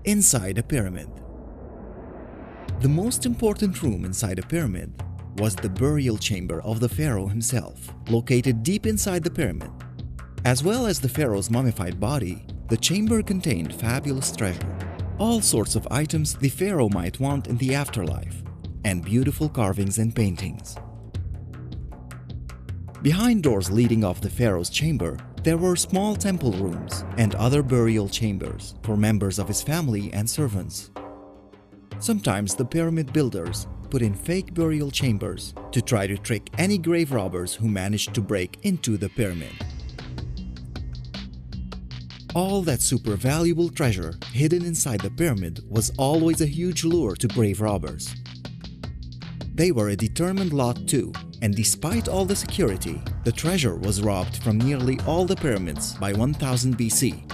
Inside a pyramid. The most important room inside a pyramid was the burial chamber of the pharaoh himself, located deep inside the pyramid. As well as the pharaoh's mummified body, the chamber contained fabulous treasure, all sorts of items the pharaoh might want in the afterlife, and beautiful carvings and paintings. Behind doors leading off the pharaoh's chamber, there were small temple rooms and other burial chambers for members of his family and servants. Sometimes the pyramid builders put in fake burial chambers to try to trick any grave robbers who managed to break into the pyramid. All that super valuable treasure hidden inside the pyramid was always a huge lure to grave robbers. They were a determined lot too, and despite all the security, the treasure was robbed from nearly all the pyramids by 1000 BC.